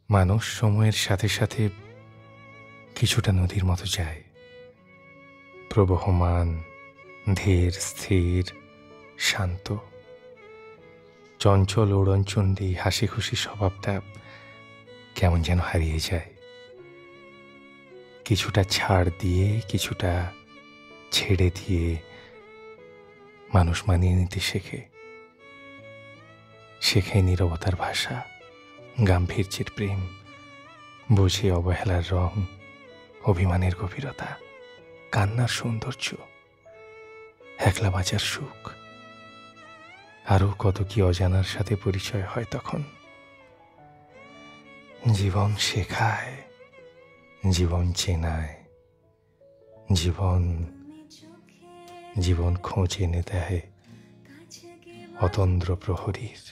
মানুষ সময়ের সাথে সাথে কিছুটা নদীর মতো যায়, প্রবহমান, ধীর স্থির, শান্ত। চঞ্চল উড়নচণ্ডী হাসি খুশি স্বভাবটা কেমন যেন হারিয়ে যায়। কিছুটা ছাড় দিয়ে, কিছুটা ছেড়ে দিয়ে মানুষ মানিয়ে নিতে শেখে। শেখে নীরবতার ভাষা, গাম্ভীর্যের প্রেম, বোঝে অবহেলার রং, অভিমানের গভীরতা, কান্নার সৌন্দর্য, একলা বাঁচার সুখ। আরও কত কি অজানার সাথে পরিচয় হয় তখন। জীবন শেখায়, জীবন চেনায়, জীবন জীবন খোঁজ এনে দেয় অতন্দ্র প্রহরীর।